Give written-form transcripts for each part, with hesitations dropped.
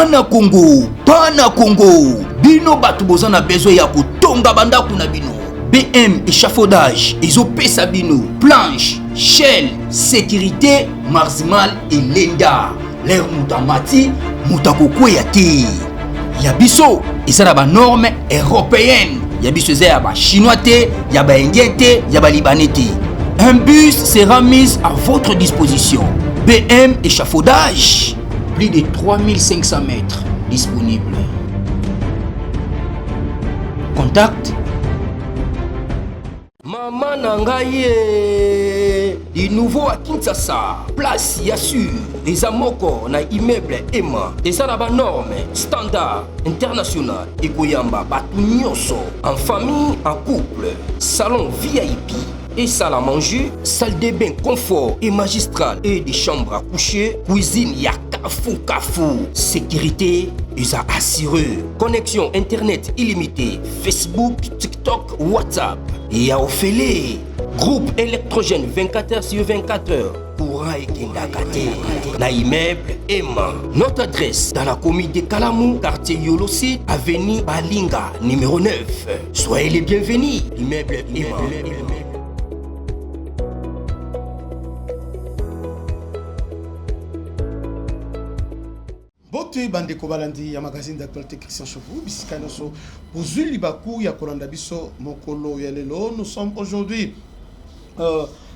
Pana Congo, bino batu bozana besoin ya kotonga bandaku na bino. BM échafaudage, ezopesa bino, planche, shell, sécurité, maximal et lenda. L'air mutamati, mutakokweya te. Yabiso, ezala ba norme européenne. Yabiso ezala ba chinois te, ya ba indien te, ya ba libanais te. Un bus sera mis à votre disposition. BM échafaudage, plus de 3500 mètres disponibles. Contact Maman Nangaye, du nouveau à Kinshasa, place Yassur, des amoko na immeuble Emma, des arabes normes, standard, international, et Goyamba, Batunyoso, en famille, en couple, salon VIP, et salle à manger, salle de bain confort et magistral, et des chambres à coucher, cuisine Kafou, sécurité, ils a assuré, connexion internet illimitée, Facebook, TikTok, WhatsApp, et à Ophélie, groupe électrogène 24h/24h, courant et Kendakate, na immeuble Emma. Notre adresse dans la commune de Kalamou, quartier Yolosid, avenue Balinga, numéro 9. Soyez les bienvenus, immeuble Emma. Bote bandeko balandi ya magazine d'actualité Christian Chevaux bisika noso bozuli baku ya kolanda biso mokolo ya lelo. Nous sommes aujourd'hui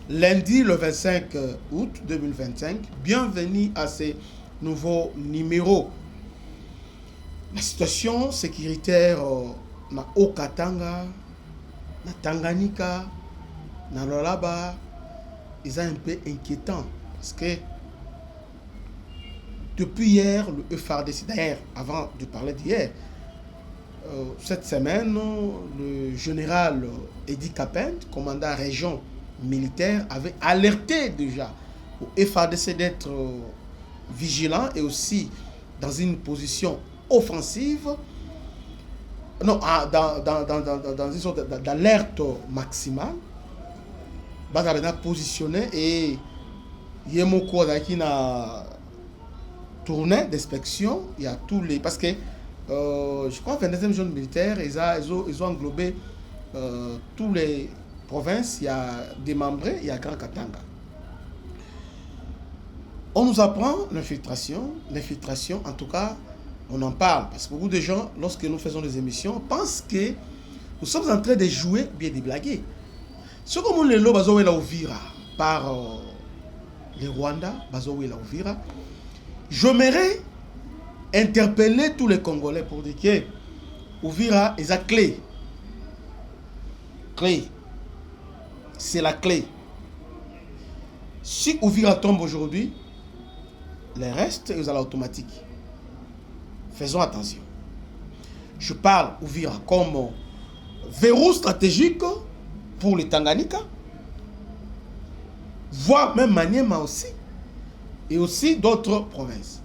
lundi le 25 août 2025. Bienvenue à ce nouveau numéro. La situation sécuritaire na Okatanga, na Tanganyika, na Lolaba est un peu inquiétant parce que depuis hier, le FARDC, d'ailleurs, avant de parler d'hier, cette semaine, le général Edi Kapend, commandant région militaire, avait alerté déjà au FARDC d'être vigilant et aussi dans une position offensive, non, dans une sorte d'alerte maximale. Bazabena positionné et Yemoko Dakina tournée d'inspection, il y a tous les... Parce que, je crois, 22e zone militaire, ils ont englobé tous les provinces, il y a démembré, il y a Grand Katanga. On nous apprend l'infiltration, en tout cas, on en parle, parce que beaucoup de gens, lorsque nous faisons des émissions, pensent que nous sommes en train de jouer, bien de blaguer. Ce que nous le bazoé la Uvira, par les Rwandais, bazoé la Uvira, j'aimerais interpeller tous les Congolais pour dire que Uvira est la clé. C'est la clé. Si Uvira tombe aujourd'hui, le reste est à l'automatique. Faisons attention. Je parle Uvira comme verrou stratégique pour les Tanganyika, voire même Maniema aussi. Et aussi d'autres provinces.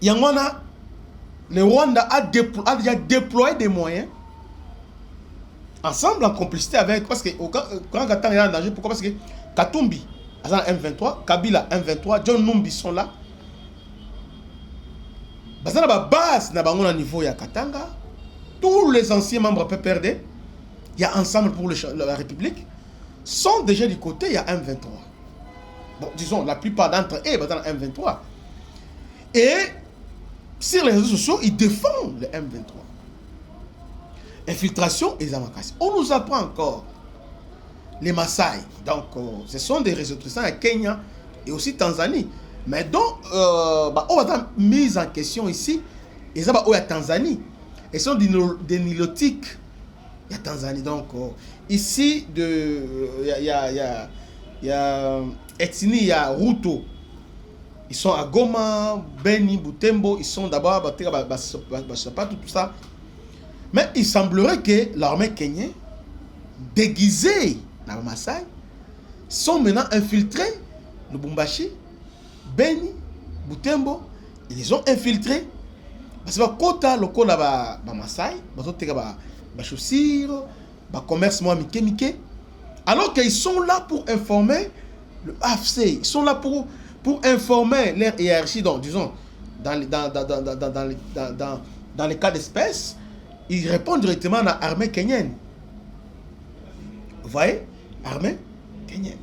Yangwana, le Rwanda a déjà déployé des moyens ensemble en complicité avec, parce que quand Katanga est en danger, pourquoi? Parce que Katumbi, M23, Kabila M23, John Numbi sont là. Bazana ba base na bango na niveau ya Katanga, tous les anciens membres PPRD, il y a ensemble pour la République, sont déjà du côté, il y a M23. Bon, disons, la plupart d'entre eux sont dans le M23. Et sur les réseaux sociaux, ils défendent le M23. Infiltration et Zamakasi. On nous apprend encore les Maasai. Donc, ce sont des ressortissants à Kenya et aussi Tanzanie. Mais donc, on va mise en question ici. Et ça va où il y a Tanzanie. Ils sont des nilotiques. Il y a Tanzanie. Donc, ici, il y a Etsini, il y a Ruto. Ils sont à Goma, Beni, Butembo. Ils sont d'abord à tout ça. Mais il semblerait que l'armée kenyenne, déguisée dans le Maasai, sont maintenant infiltrés. Lubumbashi, Beni, Butembo, ils les ont infiltrés. Parce que kota loko la ba Maasai, ba chaussures, ba commerce moi mike. Alors qu'ils sont là pour informer le AFC, ils sont là pour pour informer leur hiérarchie, donc, disons, dans les cas d'espèce, ils répondent directement à l'armée kenyenne. Vous voyez? Armée kenyenne.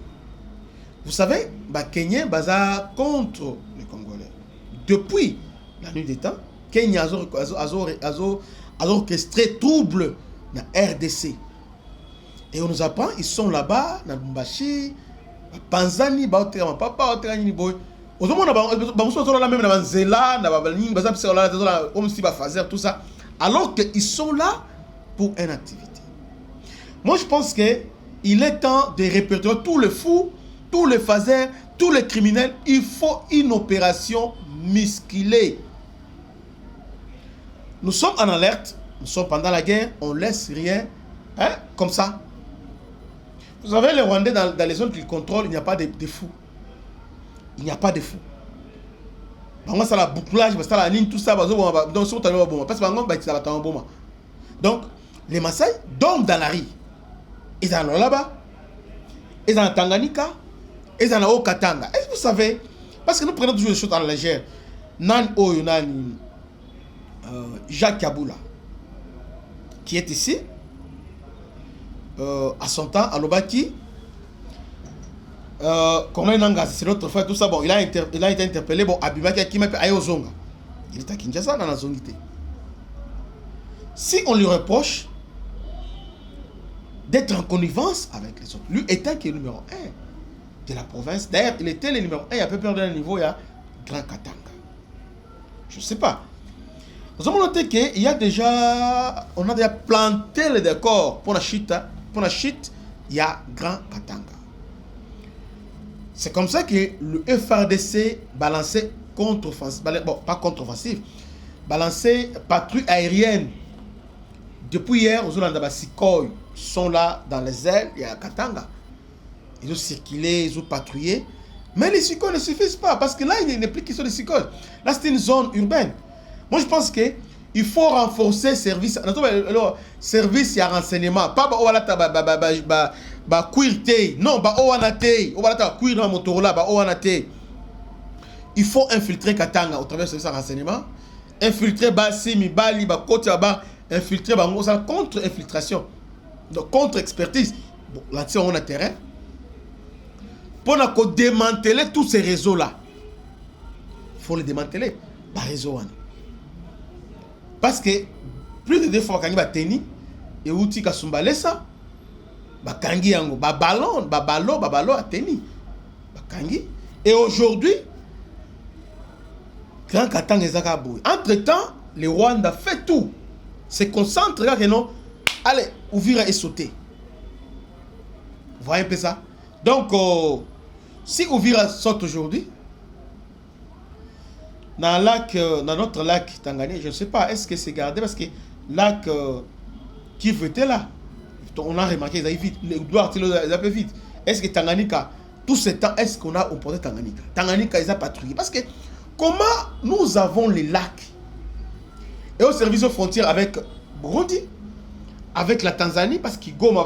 Vous savez, Kenya baza contre les Congolais. Depuis la nuit des temps, Kenya a orchestré trouble dans la RDC. Et on nous apprend, ils sont là-bas, dans Lumbashi, Panzani, Papa, tout ça. Alors qu'ils sont là pour une activité. Moi, je pense qu'il est temps de répertorier tous les fous, tous les phasers, tous les criminels. Il faut une opération musclée. Nous sommes en alerte, nous sommes pendant la guerre, on ne laisse rien comme ça. Vous savez, les Rwandais, dans les zones qu'ils contrôlent, il n'y a pas de fous. Il n'y a pas de fous. Donc, ça la bouclage, ça la ligne, tout ça, donc, les Maasai dorment dans la rue. Ils sont là-bas. Ils sont en Tanganyika. Ils sont au Katanga. Est-ce que vous savez? Parce que nous prenons toujours les choses à la légère. Jacques Kaboula, qui est ici, à son temps, à Lobaki, Corneille Nangas, c'est notre frère, tout ça, bon, il a été interpellé, bon, Abibaki Akimepe Ayozonga. Il est à Kinshasa, dans la zongité. Si on lui reproche d'être en connivence avec les autres, lui étant qui est le numéro 1 de la province, d'ailleurs, il était le numéro 1, il a peu perdu un niveau, il y a Grand Katanga. Je ne sais pas. Nous avons noté qu'il y a déjà, on a déjà planté le décor pour la chute. Pour la chute, il y a Grand Katanga. C'est comme ça que le FARDC balançait contre-offensive, bon, pas contre-offensive, balançait patrouille aérienne. Depuis hier, aux Olandaba Sikoy sont là dans les ailes, il y a Katanga. Ils ont circulé, ils ont patrouillé. Mais les Sikoy ne suffisent pas, parce que là, il n'est plus qu'ils sont des Sikoy. Là, c'est une zone urbaine. Moi, je pense qu'il faut renforcer le service. Service et renseignement. Pas non, il faut infiltrer Katanga au travers de ce renseignement. Infiltrer Bassi, Mibali, Côte, infiltrer contre-infiltration. Donc, contre-expertise. Bon, là-dessus, on a terrain. Pour démanteler tous ces réseaux-là. Il faut les démanteler. Par réseau. Parce que plus de 2 fois quand il va tenir et outil kasumbalesa ba kangi yango ba ballon a tenir ba kangi et aujourd'hui Grand Katanga ezaka boy. Entre-temps, le Rwanda fait tout. Se concentre là que non. Allez, Uvira est sauté. Vous voyez un peu ça? Donc si Uvira saute aujourd'hui dans notre lac Tanganyika, je ne sais pas, est-ce que c'est gardé parce que lac qui était là, on a remarqué, ils avaient vite, les doigts, ils avaient vite. Est-ce que Tanganyika, tout ce temps, est-ce qu'on a emporté Tanganyika? Tanganyika, ils ont patrouillé. Parce que comment nous avons les lacs et au service aux frontières avec Burundi, avec la Tanzanie, parce que Goma,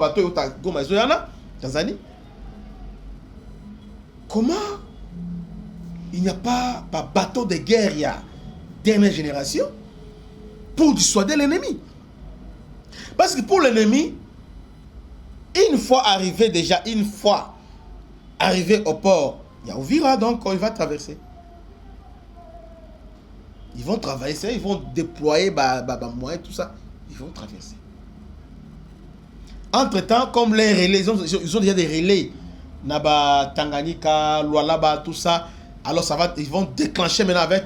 Goma, Zoyana, Tanzanie, comment il n'y a pas bateau de guerre, il y a dernière génération pour dissuader l'ennemi. Parce que pour l'ennemi, une fois arrivé au port, il y a Uvira, donc il va traverser. Ils vont traverser, ils vont déployer moyens, tout ça. Ils vont traverser. Entre-temps, comme les relais, ils ont déjà des relais. Naba, Tanganyika, Lualaba, tout ça. Alors ils vont déclencher maintenant avec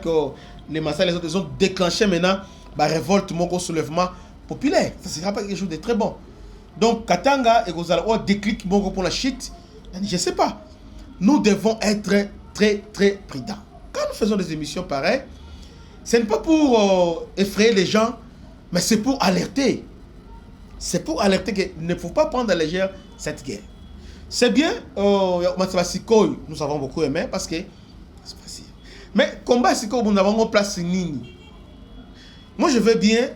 les Maasai, les autres, ils ont déclenché maintenant la révolte, mon soulèvement populaire. Ça ne sera pas quelque chose de très bon. Donc Katanga et Gozala, déclic mon pour la chute. Je ne sais pas. Nous devons être très très prudents. Quand nous faisons des émissions pareilles, ce n'est pas pour effrayer les gens, mais c'est pour alerter. C'est pour alerter qu'il ne faut pas prendre à la légère cette guerre. C'est bien, nous avons beaucoup aimé parce que c'est facile. Mais combat Sikoy, nous avons une place nini. Moi je veux bien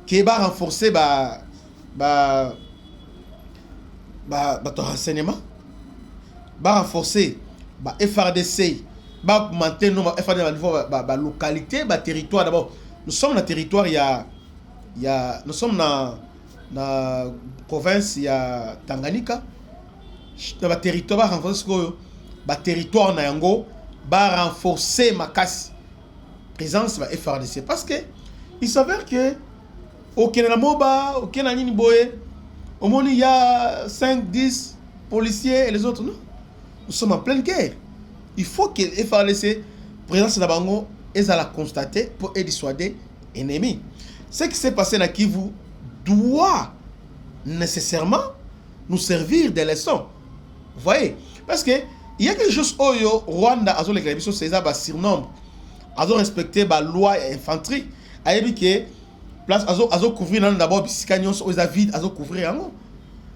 qu'il va renforcer ton renseignement, va renforcer bah FRDC bah augmenter nos FRDC à niveau bah localité bah territoire. D'abord nous sommes dans territoire, nous sommes dans la province, il y a Tanganyika. Dans le territoire, bah renforcer bah territoire na yango bah renforcer ma casse présence bah FRDC parce que il s'avère que au Kenya Moba, au Kenya Nini Boye, au monde il y a 5, 10 policiers et les autres non. Nous sommes en pleine guerre. Il faut que FRDC présence na bango et à la constater pour dissuader ennemis. Ce qui s'est passé dans Kivu doit nécessairement nous servir de leçons. Vous voyez? Parce que il y a quelque chose au Rwanda, à les c'est ça, surnombre, à respecter la loi et infanterie. À que place à couvrir d'abord biscanyon aux avides à couvrir.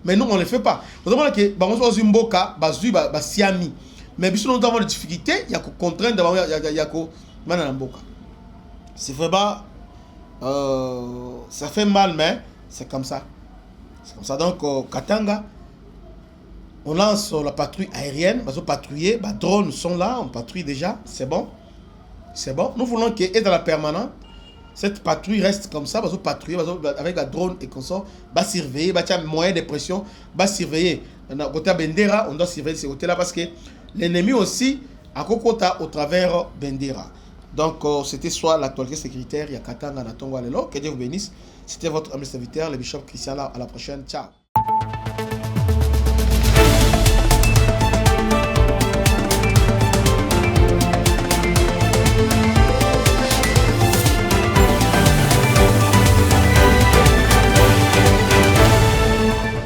Mais nous on ne le fait pas. Vous savez que on soit Mboka, bazui siami. Mais si nous avons des difficultés, il y a que contraindre d'abord il y a que maintenant Mboka. C'est vraiment ça fait mal, mais c'est comme ça. C'est comme ça. Donc, Katanga, on lance la patrouille aérienne, on va patrouiller, les drones sont là, on patrouille déjà, c'est bon. C'est bon. Nous voulons qu'elle est dans la permanente. Cette patrouille reste comme ça, on va patrouiller avec la drone et comme ça, on va surveiller, on va moyen de pression, on va surveiller. Côté Bendera, on doit surveiller ce côté-là parce que l'ennemi aussi a Kokota au travers Bendera. Donc, c'était soit l'actualité sécuritaire, il y a Katanga, Natongo, Alelo. Que Dieu vous bénisse. C'était votre ami serviteur, le bishop Christian. À la prochaine. Ciao.